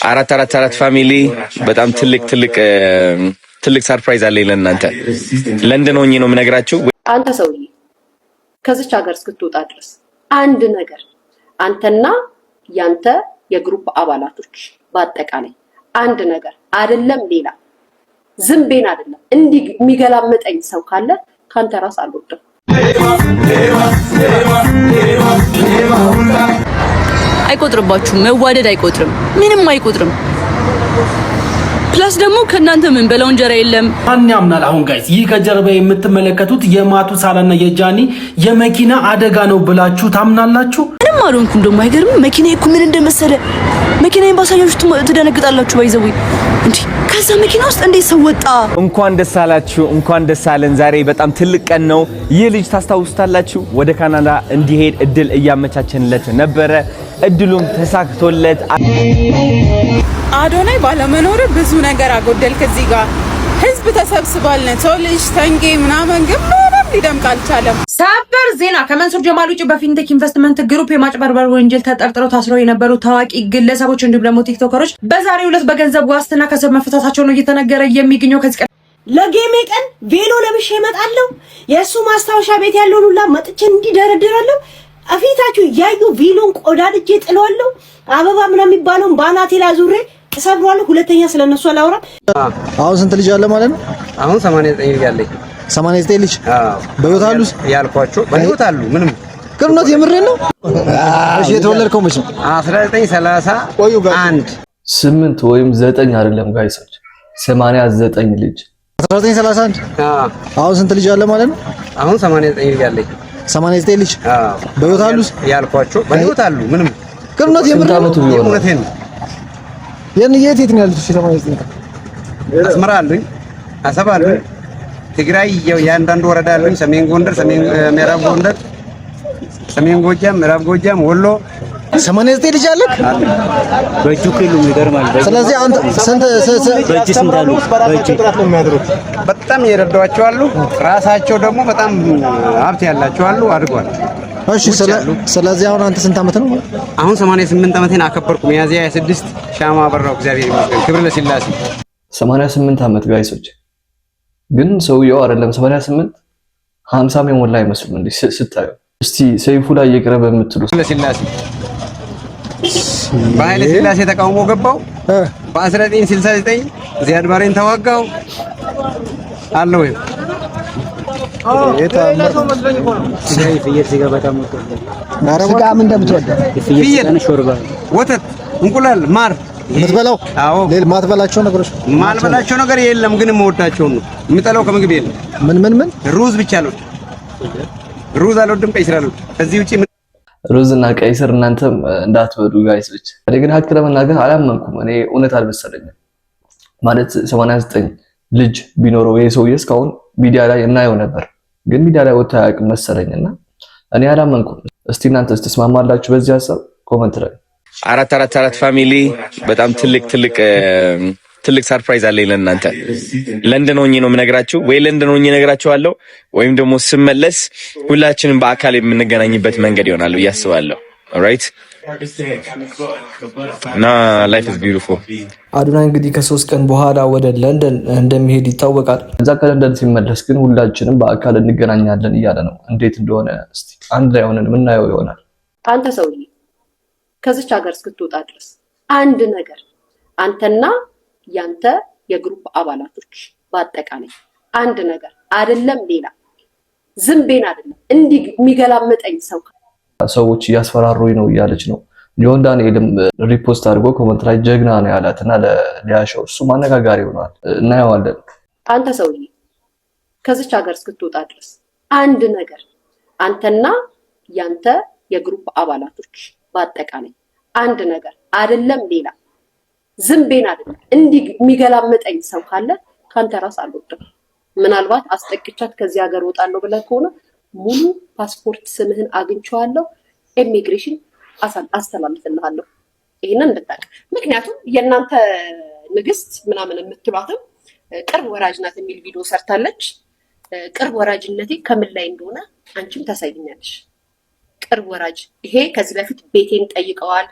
አራት ፋሚሊ በጣም ትልቅ ሰርፕራይዝ አለኝ ለእናንተ። ለንደን ሆኜ ነው የምነግራችሁ። አንተ ሰውዬ ከዚች ሀገር እስክትወጣ ድረስ አንድ ነገር አንተና ያንተ የግሩፕ አባላቶች በአጠቃላይ አንድ ነገር አይደለም ሌላ ዝምቤን አይደለም እንዲህ የሚገላመጠኝ ሰው ካለ ካንተ ራስ አልወጣም። አይቆጥርባችሁም። መዋደድ አይቆጥርም፣ ምንም አይቆጥርም። ፕላስ ደግሞ ከናንተ ምን በለው እንጀራ የለም። ማን ያምናል? አሁን ጋይስ ይህ ከጀርባ የምትመለከቱት የማቱሳላና የጃኒ የመኪና አደጋ ነው ብላችሁ ታምናላችሁ? ምንም አልሆንኩም። ደግሞ አይገርም? መኪናዬ እኮ ምን እንደመሰለ መኪናዬን ባሳያችሁ ትደነግጣላችሁ። ባይዘው እንዴ ከዛ መኪና ውስጥ እንዴት ሰው ወጣ? እንኳን ደስ አላችሁ፣ እንኳን ደስ አለን። ዛሬ በጣም ትልቅ ቀን ነው። ይህ ልጅ ታስታውሱታላችሁ፣ ወደ ካናዳ እንዲሄድ እድል እያመቻቸንለት ነበረ። እድሉም ተሳክቶለት አዶናይ ባለመኖር ብዙ ነገር አጎደል። ከዚህ ጋር ህዝብ ተሰብስቧል። ነው ልጅ ተንጌ ምናምን ግን ምንም ሊደምቅ አልቻለም። ሰበር ዜና ከመንሱር ጀማል ውጪ በፊንቴክ ኢንቨስትመንት ግሩፕ የማጭበርበር ወንጀል ተጠርጥረው ታስረው የነበሩ ታዋቂ ግለሰቦች እንዲሁም ደግሞ ቲክቶከሮች በዛሬው ዕለት በገንዘብ ዋስትና ከስር መፈታታቸው ነው እየተነገረ የሚገኘው። ከዚህ ለጌሜ ቀን ቬሎ ለብሼ እመጣለሁ። የእሱ ማስታወሻ ቤት ያለውን ሁላ መጥቼ እንዲደረድራለሁ። አፊታችሁ ያዩ ቪሎን ቆዳድጄ ጥለዋለሁ። አበባ ምናምን የሚባለውን ባናቴ ላይ ዙሬ ተሰብሯል። ሁለተኛ ስለነሱ አላወራም። አሁን ስንት ልጅ አለ ማለት ነው? አሁን 89 ልጅ አለኝ። 89 ልጅ? በህይወት አሉ ያልኳቸው በህይወት አሉ። ምንም ቅርነት የምሬን ነው። እሺ የተወለድከው መቼ? 1931 8 ወይም 9 አይደለም ጋይሶች 89 ልጅ 1931 አሁን ስንት ልጅ አለ ማለት ነው? አሁን 89 ልጅ አለኝ። 89 ልጅ? በህይወት አሉ ያልኳቸው በህይወት አሉ። ምንም ቅርነት የምሬን ነው። እውነቴን ነው። የት ነው ያሉት? 89 አስመራ አሉኝ፣ አሰብ አሉኝ፣ ትግራይ ያንዳንዱ ወረዳ አሉኝ፣ ሰሜን ጎንደር፣ ምዕራብ ጎንደር፣ ሰሜን ጎጃም፣ ምዕራብ ጎጃም፣ ወሎ 89 ልጅ አለ በእጁ ክሉ ይገርማል። ስለዚህ አንተ ስንት በእጅ ስንት አሉ? በጣም የረዳቸው አሉ። ራሳቸው ደግሞ በጣም ሀብት ያላቸው አሉ። አድርጓል። እሺ ስለዚህ አሁን አንተ ስንት አመት ነው? አሁን 88 አመቴን አከበርኩ። ሚያዝያ 26 ሻማ አበራው። እግዚአብሔር ይመስገን። ክብር ለስላሴ። 88 አመት ጋይሶች፣ ግን ሰውየው አይደለም 88 50 የሞላ አይመስልም እንዴ ስታዩ። እስቲ ሰይፉ ላይ እየቀረበ የምትሉ ለስላሴ በኃይለ ስላሴ ተቃውሞ ገባው። በ1969 ዚያድ ባሬን ተዋጋው አለው። ወተት፣ እንቁላል፣ ማር የምትበላው? አዎ። ሌላ ማትበላቸው ነገሮች? ማልበላቸው ነገር የለም፣ ግን የምወዳቸው ነው። የምጠላው ከምግብ የለም። ምን? ሩዝ ብቻ ነው። ሩዝ አልወድም፣ ቀይ ስር አልወድም። ከዚህ ውጪ ሩዝ እና ቀይ ስር እናንተም እንዳትበሉ ጋይሶች። እኔ ግን ሀቅ ለመናገር አላመንኩም። እኔ እውነት አልመሰለኝም። ማለት 89 ልጅ ቢኖረው ይሄ ሰውዬ እስካሁን ሚዲያ ላይ እናየው ነበር፣ ግን ሚዲያ ላይ ወጥቶ አያውቅም መሰለኝና እኔ አላመንኩም። እስቲ እናንተስ ትስማማላችሁ በዚህ ሐሳብ? ኮሜንት ላይ አራት ፋሚሊ በጣም ትልቅ ሰርፕራይዝ አለኝ ለእናንተ። ለንደን ሆኜ ነው የምነግራችሁ፣ ወይ ለንደን ሆኜ እነግራችኋለሁ፣ ወይም ደግሞ ስመለስ ሁላችንም በአካል የምንገናኝበት መንገድ ይሆናል ብዬ አስባለሁ። ኦልራይት እና ላይፍ ኢዝ ቢዩቲፉል። አዶናይ እንግዲህ ከ3 ቀን በኋላ ወደ ለንደን እንደሚሄድ ይታወቃል። እዛ ከለንደን ሲመለስ ግን ሁላችንም በአካል እንገናኛለን እያለ ነው። እንዴት እንደሆነ እስቲ አንድ ላይ ሆነን የምናየው ይሆናል። አንተ ሰውዬ ከዚች ሀገር እስክትወጣ ድረስ አንድ ነገር አንተና ያንተ የግሩፕ አባላቶች በአጠቃላይ አንድ ነገር አይደለም ሌላ ዝምቤን አይደለም እንዲህ የሚገላመጠኝ ሰዎች እያስፈራሩኝ ነው እያለች ነው። ጆን ዳንኤልም ሪፖስት አድርጎ ኮሜንት ላይ ጀግና ነው ያላትና ለሊያሾው እሱ ማነጋጋሪ ሆኗል። እናየዋለን። አንተ ሰውዬ ከዚች ሀገር እስክትወጣ ድረስ አንድ ነገር አንተና ያንተ የግሩፕ አባላቶች በአጠቃላይ አንድ ነገር አይደለም ሌላ ዝምቤን አይደለም እንዲህ የሚገላመጠኝ ሰው ካለ ካንተ ራስ አልወጣም። ምናልባት አስጠቅቻት ከዚህ ሀገር ወጣለሁ ብለህ ከሆነ ሙሉ ፓስፖርት ስምህን አግኝቼዋለሁ፣ ኢሚግሬሽን አስተላልፍልሃለሁ። ይሄንን እንድታውቅ። ምክንያቱም የእናንተ ንግስት ምናምን የምትሏትም ቅርብ ወራጅ ናት የሚል ቪዲዮ ሰርታለች። ቅርብ ወራጅነቴ ከምን ላይ እንደሆነ አንቺም ታሳይኛለሽ። ቅርብ ወራጅ ይሄ ከዚህ በፊት ቤቴን ጠይቀዋል፣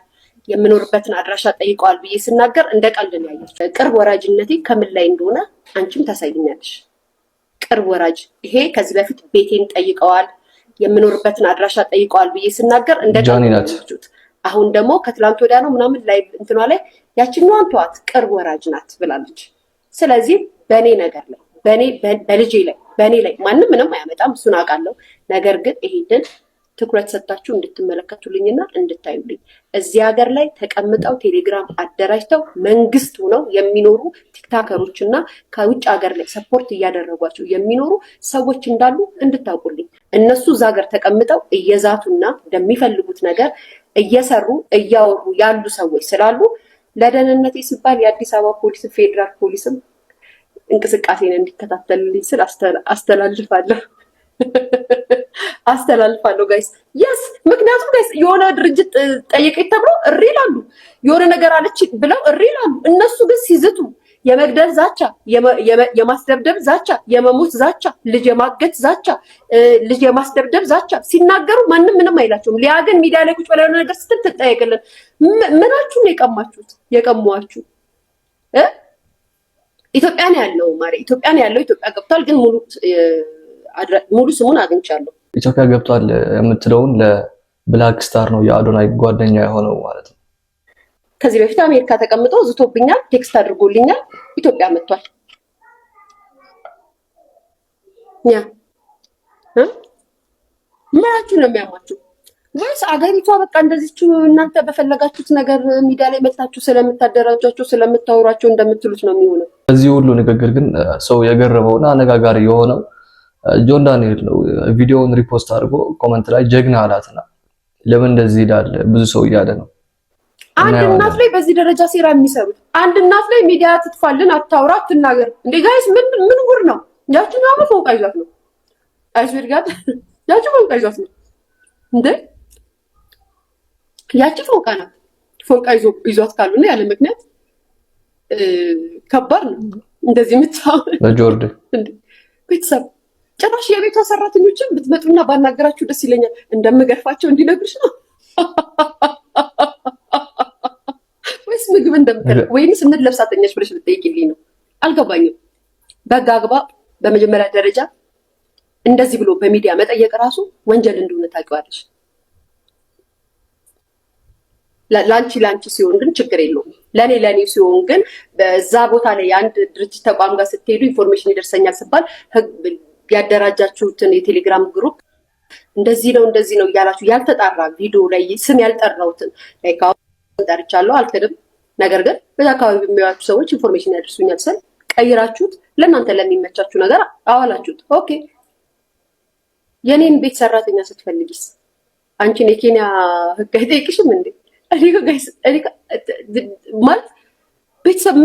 የምኖርበትን አድራሻ ጠይቀዋል ብዬ ስናገር እንደ ቀልድ ነው ያያችሁ። ቅርብ ወራጅነቴ ከምን ላይ እንደሆነ አንቺም ታሳይኛለሽ። ቅርብ ወራጅ ይሄ ከዚህ በፊት ቤቴን ጠይቀዋል፣ የምኖርበትን አድራሻ ጠይቀዋል ብዬ ስናገር እንደ ቀልድ ነው ያያችሁት። አሁን ደግሞ ከትላንት ወዲያ ነው ምናምን ላይ እንትኗ ላይ ያችኛዋን ተዋት ቅርብ ወራጅ ናት ብላለች። ስለዚህ በእኔ ነገር ላይ በልጄ ላይ በእኔ ላይ ማንም ምንም አያመጣም፣ እሱን አውቃለሁ። ነገር ግን ይሄንን ትኩረት ሰጣችሁ እንድትመለከቱልኝና እንድታዩልኝ እዚህ ሀገር ላይ ተቀምጠው ቴሌግራም አደራጅተው መንግስት ሆነው የሚኖሩ ቲክታከሮች እና ከውጭ ሀገር ላይ ሰፖርት እያደረጓቸው የሚኖሩ ሰዎች እንዳሉ እንድታውቁልኝ። እነሱ እዛ ሀገር ተቀምጠው እየዛቱና እንደሚፈልጉት ነገር እየሰሩ እያወሩ ያሉ ሰዎች ስላሉ ለደህንነቴ ሲባል የአዲስ አበባ ፖሊስ ፌዴራል ፖሊስም እንቅስቃሴን እንዲከታተልልኝ ስል አስተላልፋለሁ ጋይስ። የስ ምክንያቱም ጋይስ የሆነ ድርጅት ጠይቀኝ ተብሎ እሪ ይላሉ፣ የሆነ ነገር አለች ብለው እሪ ይላሉ። እነሱ ግን ሲዝቱ የመግደል ዛቻ፣ የማስደብደብ ዛቻ፣ የመሞት ዛቻ፣ ልጅ የማገት ዛቻ፣ ልጅ የማስደብደብ ዛቻ ሲናገሩ ማንም ምንም አይላቸውም። ሊያ ግን ሚዲያ ላይ ቁጭ ብላ የሆነ ነገር ስትል ትጠየቅልን። ምናችሁን የቀማችሁት የቀሟችሁ ኢትዮጵያ ነው ያለው ማሪ፣ ኢትዮጵያ ነው ያለው። ኢትዮጵያ ገብቷል፣ ግን ሙሉ ስሙን አግኝቻለሁ። ኢትዮጵያ ገብቷል የምትለውን ለብላክ ስታር ነው የአዶናይ ጓደኛ የሆነው ማለት ነው። ከዚህ በፊት አሜሪካ ተቀምጦ ዝቶብኛል፣ ቴክስት አድርጎልኛል። ኢትዮጵያ መጥቷል። ምናችሁ ነው የሚያማችሁ? ወይስ አገሪቷ በቃ እንደዚች እናንተ በፈለጋችሁት ነገር ሚዲያ ላይ መጣችሁ ስለምታደራጃቸው ስለምታወራቸው እንደምትሉት ነው የሚሆነው? በዚህ ሁሉ ንግግር ግን ሰው የገረመውና አነጋጋሪ የሆነው ጆን ዳንኤል ነው። ቪዲዮውን ሪፖስት አድርጎ ኮመንት ላይ ጀግና አላትና ለምን እንደዚህ ይላል ብዙ ሰው እያለ ነው። አንድ እናት ላይ በዚህ ደረጃ ሴራ የሚሰሩት አንድ እናት ላይ ሚዲያ ትጥፋልን፣ አታውራ፣ አትናገር። እንዴ ጋይስ ምን ጉር ነው? ያቺን አመት ፎንቃ ይዟት ነው አይስዌር ጋር ያቺን ፎንቃ ይዟት ነው እንዴ? ያቺ ፎንቃ ነው። ፎንቃ ይዟት ካሉና ያለ ምክንያት ከባድ ነው እንደዚህ የምታው በጆርድ እንዴ ቤተሰብ ጭራሽ የቤቷ ሰራተኞችን ብትመጡና ባናገራችሁ ደስ ይለኛል። እንደምገርፋቸው እንዲነግርሽ ነው ወይስ ምግብ እንደምትል ወይስ ምን ለብሳተኛሽ ብለሽ ልትጠይቂልኝ ነው? አልገባኝም። በጋ አግባብ በመጀመሪያ ደረጃ እንደዚህ ብሎ በሚዲያ መጠየቅ ራሱ ወንጀል እንደሆነ ታውቂዋለሽ። ላንቺ ሲሆን ግን ችግር የለውም። ለኔ ሲሆን ግን በዛ ቦታ ላይ አንድ ድርጅት ተቋም ጋር ስትሄዱ ኢንፎርሜሽን ይደርሰኛል ሲባል ያደራጃችሁትን የቴሌግራም ግሩፕ እንደዚህ ነው እያላችሁ ያልተጣራ ቪዲዮ ላይ ስም ያልጠራውትን ላይ ጠርቻለሁ አልክድም። ነገር ግን በዛ አካባቢ የሚያዩት ሰዎች ኢንፎርሜሽን ያደርሱኛል ስል ቀይራችሁት ለእናንተ ለሚመቻችሁ ነገር አዋላችሁት። ኦኬ የኔን ቤት ሰራተኛ ስትፈልጊስ አንቺን የኬንያ ህግ አይጠይቅሽም እንዴ? ማለት ቤተሰብ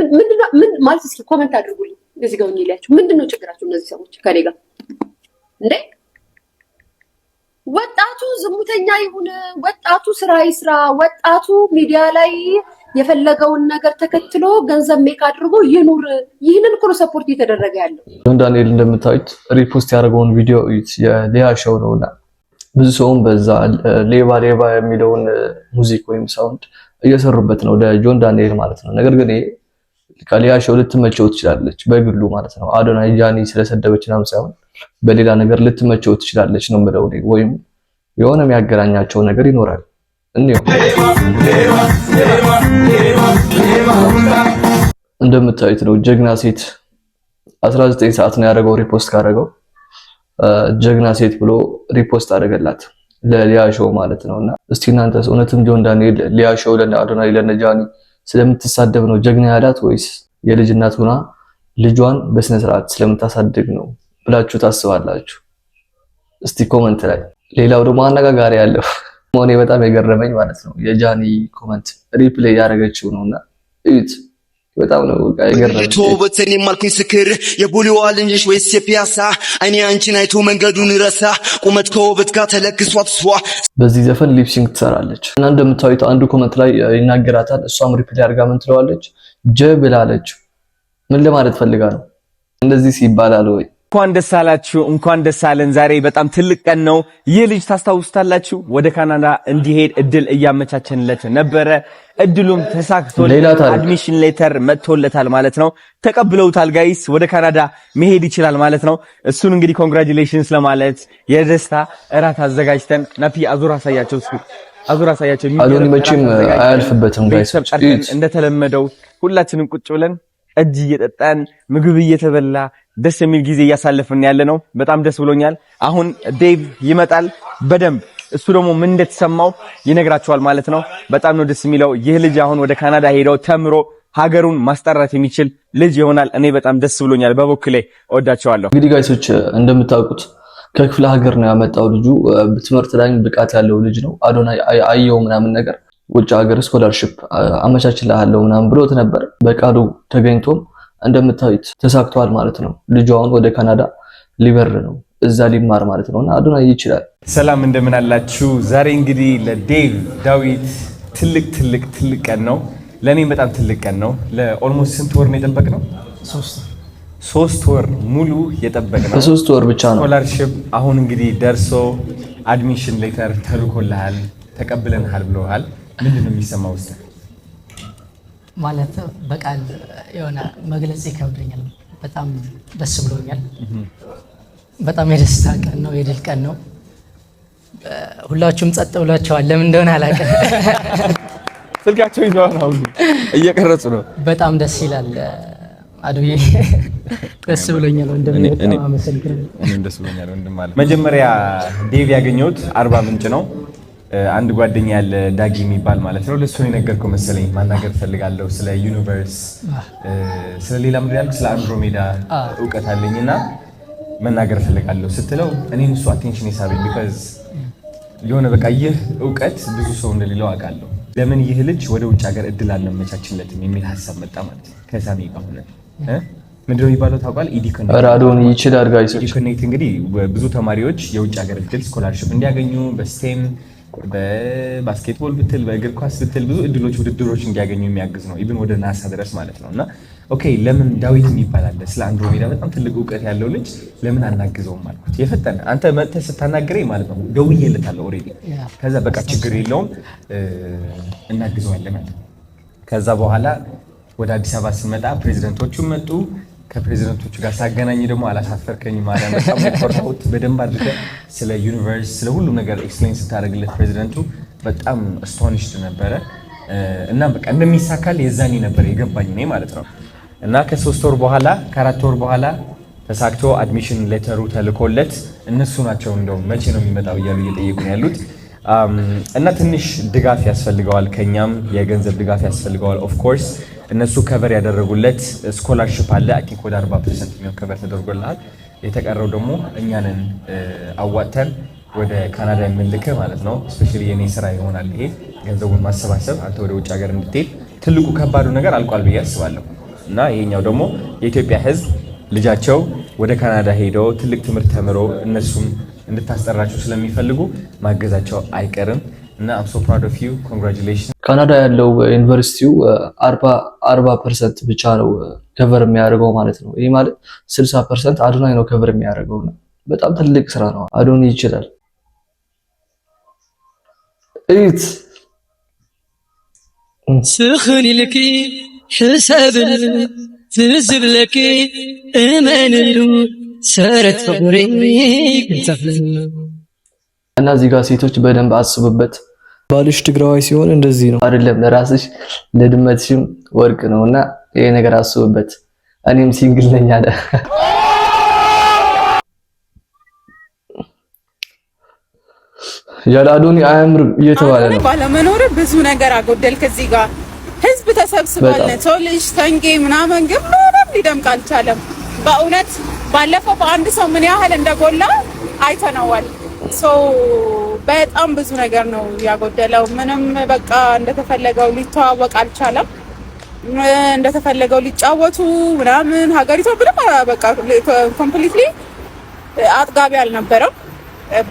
ምን ማለት እስኪ ኮሜንት አድርጉልኝ። እዚህ ጋር ይላችሁ ምንድነው ችግራቸው እነዚህ ሰዎች ከኔ ጋር እንዴ? ወጣቱ ዝሙተኛ ይሁን፣ ወጣቱ ስራ ይስራ፣ ወጣቱ ሚዲያ ላይ የፈለገውን ነገር ተከትሎ ገንዘብ ሜክ አድርጎ ይኑር። ይህንን እኮ ነው ሰፖርት እየተደረገ ያለው። ጆን ዳንኤል እንደምታዩት ሪፖስት ያደረገውን ቪዲዮ የሊያ ሾው ነውና ብዙ ሰውም በዛ ሌባ የሚለውን ሙዚክ ወይም ሳውንድ እየሰሩበት ነው ለጆን ዳንኤል ማለት ነው። ነገር ግን ከሊያ ሾው ልትመቸው ትችላለች በግሉ ማለት ነው። አዶናይ ጃኒ ስለሰደበች ምናምን ሳይሆን በሌላ ነገር ልትመቸው ትችላለች ነው የምለው። ወይም የሆነ የሚያገናኛቸው ነገር ይኖራል። እንደምታዩት ነው ጀግና ሴት 19 ሰዓት ነው ያደረገው ሪፖስት ካደረገው ጀግና ሴት ብሎ ሪፖስት አደረገላት ለሊያ ሾው ማለት ነውና እስቲ እናንተስ እውነትም ጆን ዳንኤል ሊያ ሾው ለአዶናይ ለነጃኒ ስለምትሳደብ ነው ጀግና ያላት ወይስ የልጅ እናት ሆና ልጇን በስነ ስርዓት ስለምታሳድግ ነው ብላችሁ ታስባላችሁ? እስቲ ኮሜንት ላይ። ሌላው ደግሞ አነጋጋሪ ያለው ሞኔ በጣም የገረመኝ ማለት ነው የጃኒ ኮሜንት ሪፕሌይ ያደረገችው ነውና እዩት። በጣም ነው የገረመኝ። ተውበትን የማልኩኝ ስክር የቡሊዋ ልንጅሽ ወይስ የፒያሳ አይኔ አንቺን አይቶ መንገዱን ረሳ ቁመት ከውበት ጋር ተለክሷት ሷ በዚህ ዘፈን ሊፕሲንግ ትሰራለች እና እንደምታዩት አንዱ ኮሜንት ላይ ይናገራታል። እሷም ሪፕሌይ አድርጋ ምን ትለዋለች? ጀ ብላለች። ምን ለማለት ፈልጋ ነው? እንደዚህ ሲባላል ወይ እንኳን ደስ አላችሁ፣ እንኳን ደስ አለን። ዛሬ በጣም ትልቅ ቀን ነው። ይህ ልጅ ታስታውሱታላችሁ፣ ወደ ካናዳ እንዲሄድ እድል እያመቻቸንለት ነበረ። እድሉም ተሳክቶለት አድሚሽን ሌተር መጥቶለታል ማለት ነው። ተቀብለውታል ጋይስ፣ ወደ ካናዳ መሄድ ይችላል ማለት ነው። እሱን እንግዲህ ኮንግራቹሌሽንስ ለማለት የደስታ እራት አዘጋጅተን ናፒ አዙር አሳያቸው አዶኒ መቼም አያልፍበትም ጋይስ። እንደተለመደው ሁላችንም ቁጭ ብለን እጅ እየጠጣን ምግብ እየተበላ ደስ የሚል ጊዜ እያሳለፍን ያለ ነው። በጣም ደስ ብሎኛል። አሁን ዴቭ ይመጣል በደንብ እሱ ደግሞ ምን እንደተሰማው ይነግራቸዋል ማለት ነው። በጣም ነው ደስ የሚለው። ይህ ልጅ አሁን ወደ ካናዳ ሄደው ተምሮ ሀገሩን ማስጠራት የሚችል ልጅ ይሆናል። እኔ በጣም ደስ ብሎኛል። በበኩሌ እወዳቸዋለሁ። እንግዲህ ጋይሶች እንደምታውቁት ከክፍለ ሀገር ነው ያመጣው ልጁ። በትምህርት ላይ ብቃት ያለው ልጅ ነው። አዶናይ አየው ምናምን ነገር ውጭ ሀገር ስኮላርሺፕ አመቻችልሃለሁ ምናምን ብሎት ነበር። በቃሉ ተገኝቶም እንደምታዩት ተሳክቷል ማለት ነው። ልጁ አሁን ወደ ካናዳ ሊበር ነው፣ እዛ ሊማር ማለት ነውና አዶናይ ይችላል። ሰላም እንደምን አላችሁ? ዛሬ እንግዲህ ለዴቭ ዳዊት ትልቅ ቀን ነው። ለኔም በጣም ትልቅ ቀን ነው። ለኦልሞስት ስንት ወር ነው የጠበቅነው? 3 ወር ሙሉ የጠበቅነው። በ3 ወር ብቻ ነው ስኮላርሺፕ አሁን እንግዲህ ደርሶ አድሚሽን ሌተር ተልኮልሃል፣ ተቀብለንሃል ብለዋል። ምንድነው የሚሰማው ውስጥ? ማለት በቃል የሆነ መግለጽ ይከብደኛል። በጣም ደስ ብሎኛል። በጣም የደስታ ቀን ነው፣ የድል ቀን ነው። ሁላችሁም ጸጥ ብላችኋል። ለምን እንደሆነ አላውቅም። ስልካቸው ይዘዋል፣ አሁን እየቀረጹ ነው። በጣም ደስ ይላል። አዱዬ ደስ ብሎኛል ወንድም። በጣም አመሰግናለሁ። እኔም ደስ ብሎኛል ወንድም። ማለት መጀመሪያ ዴቭ ያገኘሁት አርባ ምንጭ ነው። አንድ ጓደኛ ያለ ዳጊ የሚባል ማለት ነው። ለሱ የነገርኩህ መሰለኝ። ማናገር ፈልጋለሁ ስለ ዩኒቨርስ፣ ስለ ሌላ ምድር ያልኩ ስለ አንድሮሜዳ እውቀት አለኝና መናገር ፈልጋለሁ ስትለው እኔን እሱ አቴንሽን የሳበኝ ቢካዝ የሆነ በቃ ይህ እውቀት ብዙ ሰው እንደሌለው አውቃለሁ። ለምን ይህ ልጅ ወደ ውጭ ሀገር እድል አልመቻችለትም የሚል ሀሳብ መጣ ማለት ነው። ከሳሚ ጋር ሆነ ምንድነው የሚባለው ታውቃለህ? አዶኒ ይችላል ጋይስ። ኢዲኮኔክት እንግዲህ ብዙ ተማሪዎች የውጭ ሀገር እድል ስኮላርሺፕ እንዲያገኙ በስቴም በባስኬትቦል ብትል በእግር ኳስ ብትል ብዙ እድሎች ውድድሮች እንዲያገኙ የሚያግዝ ነው። ኢቭን ወደ ናሳ ድረስ ማለት ነውና ኦኬ ለምን ዳዊት የሚባል አለ ስለ አንድሮሜዳ በጣም ትልቅ እውቀት ያለው ልጅ ለምን አናግዘውም አልኩት። የፈጠነ አንተ መጥተህ ስታናግረኝ ማለት ነው ደውዬለታለሁ ኦልሬዲ። ከዛ በቃ ችግር የለውም እናግዘዋለን አለ። ከዛ በኋላ ወደ አዲስ አበባ ስንመጣ ፕሬዝዳንቶቹ መጡ። ከፕሬዝዳንቶቹ ጋር ሳገናኝ ደግሞ አላሳፈርከኝ ማለት በጣም ኮርታውት በደንብ አድርገህ ስለ ዩኒቨርስ ስለ ሁሉ ነገር ኤክስፕሌን ስታደርግለት ፕሬዝዳንቱ በጣም አስቶኒሽድ ነበረ እና በቃ እንደሚሳካል የዛኔ ነበር የገባኝ እኔ ማለት ነው። እና ከ3 ወር በኋላ ከ4 ወር በኋላ ተሳክቶ አድሚሽን ሌተሩ ተልኮለት እነሱ ናቸው እንደው መቼ ነው የሚመጣው እያሉ እየጠየቁ ነው ያሉት። እና ትንሽ ድጋፍ ያስፈልገዋል፣ ከኛም የገንዘብ ድጋፍ ያስፈልገዋል። ኦፍ ኮርስ እነሱ ከቨር ያደረጉለት ስኮላርሺፕ አለ። አይ ቲንክ ወደ 40% የሚሆን ከቨር ተደርጎልሃል። የተቀረው ደግሞ እኛንን አዋጥተን ወደ ካናዳ የምንልክ ማለት ነው። ስፔሻሊ የኔ ስራ ይሆናል ይሄ ገንዘቡን ማሰባሰብ፣ አንተ ወደ ውጭ ሀገር እንድትሄድ። ትልቁ ከባዱ ነገር አልቋል ብዬ አስባለሁ። እና ይሄኛው ደግሞ የኢትዮጵያ ሕዝብ ልጃቸው ወደ ካናዳ ሄደው ትልቅ ትምህርት ተምሮ እነሱም እንድታስጠራቸው ስለሚፈልጉ ማገዛቸው አይቀርም። እና I'm so proud of you. Congratulations. ካናዳ ያለው ዩኒቨርሲቲው 40% ብቻ ነው ከቨር የሚያደርገው ማለት ነው። ይሄ ማለት 60% አዶናይ ነው ከቨር የሚያደርገው ነው። በጣም ትልቅ ስራ ነው። አዶናይ ይችላል። እት سخن لك حساب تنزل لك امان سارت فقري كنتفل እና እዚህ ጋር ሴቶች በደንብ አስቡበት። ባልሽ ትግራዋይ ሲሆን እንደዚህ ነው አይደለም፣ ለራስሽ ለድመትሽም ወርቅ ነውና ይሄ ነገር አስቡበት። እኔም ሲንግል ነኝ አለ። ያለ አዶኒ አያምርም እየተባለ ነው። ባለመኖር ብዙ ነገር አጎደል። ከዚህ ጋር ህዝብ ተሰብስቧል። ቶልሽ ተንጌ ምናምን ግን ምንም ሊደምቅ አልቻለም። በእውነት ባለፈው በአንድ ሰው ምን ያህል እንደጎላ አይተነዋል። በጣም ብዙ ነገር ነው ያጎደለው። ምንም በቃ እንደተፈለገው ሊተዋወቅ አልቻለም። እንደተፈለገው ሊጫወቱ ምናምን ሀገሪቷ ምንም በቃ ኮምፕሊትሊ አጥጋቢ አልነበረም።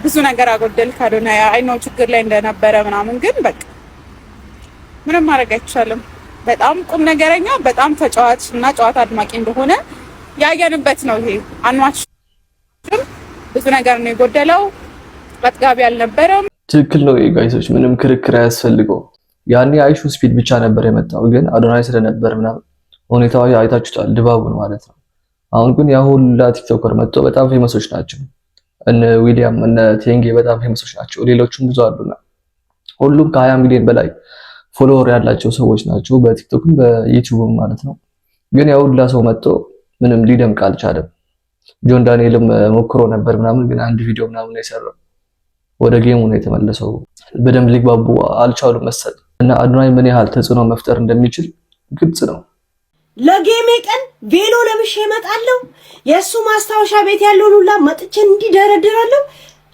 ብዙ ነገር አጎደል። ካዶናይ አይኖ ችግር ላይ እንደነበረ ምናምን ግን በቃ ምንም ማድረግ አይቻልም። በጣም ቁም ነገረኛ፣ በጣም ተጫዋች እና ጨዋታ አድማቂ እንደሆነ ያየንበት ነው። ይሄ አንዋች ብዙ ነገር ነው የጎደለው። አጥጋቢ አልነበረም። ትክክል ነው ጋይሶች፣ ምንም ክርክር አያስፈልገው። ያኔ አይሹ ስፒድ ብቻ ነበር የመጣው፣ ግን አዶናይ ስለነበር ምናምን ሁኔታው አይታችሁታል፣ ድባቡን ማለት ነው። አሁን ግን ያ ሁላ ቲክቶከር መጥቶ በጣም ፌመሶች ናቸው። እነ ዊሊያም እነ ቴንጌ በጣም ፌመሶች ናቸው። ሌሎችም ብዙ አሉና ሁሉም ከ20 ሚሊዮን በላይ ፎሎወር ያላቸው ሰዎች ናቸው፣ በቲክቶክም በዩቲዩብም ማለት ነው። ግን ያ ሁላ ሰው መጥቶ ምንም ሊደምቅ አልቻለም። ጆን ዳንኤልም ሞክሮ ነበር ምናምን፣ ግን አንድ ቪዲዮ ምናምን ነው የሰራው። ወደ ጌሙ ነው የተመለሰው። በደንብ ሊግባቡ አልቻሉም መሰል እና አዶናይ ምን ያህል ተጽዕኖ መፍጠር እንደሚችል ግልጽ ነው። ለጌሜ ቀን ቬሎ ለብሼ እመጣለሁ። የእሱ ማስታወሻ ቤት ያለውን ሁላ መጥቼ እንዲደረድራለሁ።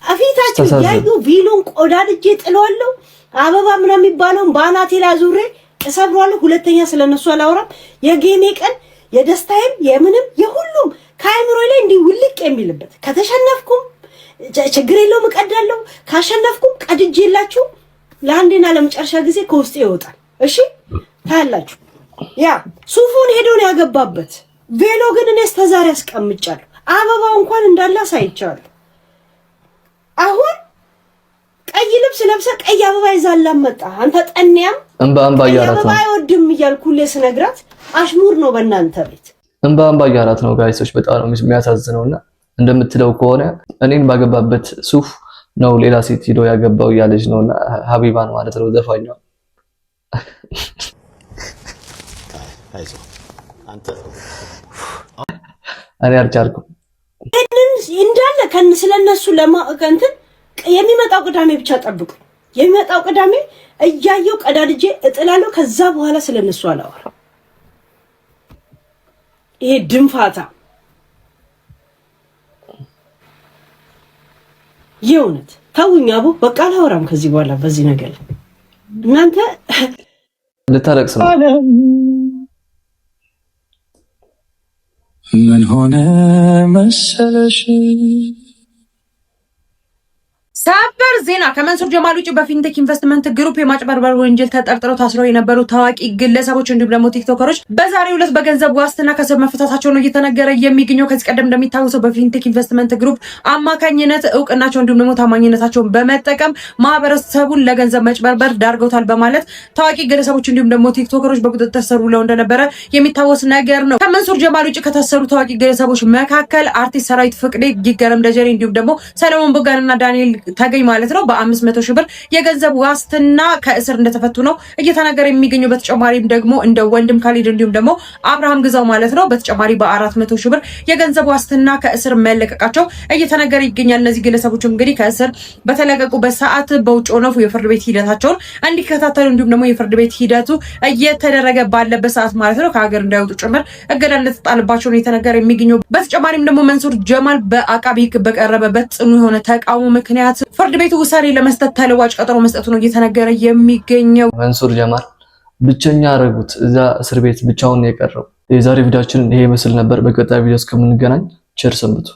አፊታችሁ ያዩ ቬሎን ቆዳድጄ ጥለዋለሁ። አበባ ምናምን የሚባለውን ባናቴ ላይ ዙሬ እሰብሯለሁ። ሁለተኛ ስለነሱ አላወራም። የጌሜ ቀን የደስታዬም የምንም የሁሉም ከአይምሮ ላይ እንዲህ ውልቅ የሚልበት ከተሸነፍኩም ችግር የለውም እቀዳለሁ፣ ካሸነፍኩም ቀድጄላችሁ ለአንዴና ለመጨረሻ ጊዜ ከውስጤ ይወጣል። እሺ ታያላችሁ። ያ ሱፉን ሄዶ ነው ያገባበት ቬሎ ግን እኔ እስከዛሬ አስቀምጫለሁ። አበባው እንኳን እንዳለ አሳይቻለሁ። አሁን ቀይ ልብስ ለብሰ ቀይ አበባ ይዛላ መጣ። አንተ ጠንያም እንባ ያራት ነው አይወድም እያልኩ ለስነግራት አሽሙር ነው በእናንተ ቤት። እንባ ያራት ነው ጋይሶች፣ በጣም ነው የሚያሳዝነውና እንደምትለው ከሆነ እኔን ባገባበት ሱፍ ነው ሌላ ሴት ሄዶ ያገባው ያለች ነውና ሀቢባን ማለት ነው ዘፋኛው። እኔ አልቻልኩም እንዳለ ስለነሱ ለማከንትን የሚመጣው ቅዳሜ ብቻ ጠብቁ። የሚመጣው ቅዳሜ እያየው ቀዳድጄ እጥላለሁ። ከዛ በኋላ ስለነሱ አላወራም። ይሄ ድንፋታ የእውነት ተውኝ አቡ፣ በቃ አላወራም ከዚህ በኋላ በዚህ ነገር። እናንተ ልታለቅስ ነው። ምን ሆነ መሰለሽ ሰበር ዜና ከመንሱር ጀማል ውጭ በፊንቴክ ኢንቨስትመንት ግሩፕ የማጭበርበር ወንጀል ተጠርጥረው ታስረው የነበሩ ታዋቂ ግለሰቦች እንዲሁም ደግሞ ቲክቶከሮች በዛሬው ዕለት በገንዘብ ዋስትና ከስር መፈታታቸው ነው እየተነገረ የሚገኘው። ከዚህ ቀደም እንደሚታወሰው በፊንቴክ ኢንቨስትመንት ግሩፕ አማካኝነት እውቅናቸው እንዲሁም ደግሞ ታማኝነታቸውን በመጠቀም ማህበረሰቡን ለገንዘብ መጭበርበር ዳርገውታል በማለት ታዋቂ ግለሰቦች እንዲሁም ደግሞ ቲክቶከሮች በቁጥጥር ስር ውለው እንደነበረ የሚታወስ ነገር ነው። ከመንሱር ጀማል ውጭ ከታሰሩ ታዋቂ ግለሰቦች መካከል አርቲስት ሰራዊት ፍቅሬ፣ ይገረም ደጀኔ እንዲሁም ደግሞ ሰለሞን ቦጋለና ዳንኤል ተገኝ ማለት ነው በ500 ሺህ ብር የገንዘብ ዋስትና ከእስር እንደተፈቱ ነው እየተነገረ የሚገኘው። በተጨማሪም ደግሞ እንደ ወንድም ካሊድ እንዲሁም ደግሞ አብርሃም ግዛው ማለት ነው በተጨማሪ በ400 ሺህ ብር የገንዘብ ዋስትና ከእስር መለቀቃቸው እየተነገረ ይገኛል። እነዚህ ግለሰቦች እንግዲህ ከእስር በተለቀቁበት ሰዓት በውጭ ሆነው የፍርድ ቤት ሂደታቸውን እንዲከታተሉ እንዲሁም ደግሞ የፍርድ ቤት ሂደቱ እየተደረገ ባለበት ሰዓት ማለት ነው ከሀገር እንዳይወጡ ጭምር እገዳ እንደተጣለባቸው ነው እየተነገረ የሚገኘው። በተጨማሪም ደግሞ መንሱር ጀማል በአቃቢ ሕግ በቀረበበት ጽኑ የሆነ ተቃውሞ ምክንያት ፍርድ ቤቱ ውሳኔ ለመስጠት ተለዋጭ ቀጠሮ መስጠቱ ነው እየተነገረ የሚገኘው። መንሱር ጀማል ብቸኛ አረጉት፣ እዛ እስር ቤት ብቻውን የቀረው። የዛሬ ቪዲዮአችን ይሄ ምስል ነበር። በቀጣይ ቪዲዮ እስከምንገናኝ ቸር ሰንብቱ።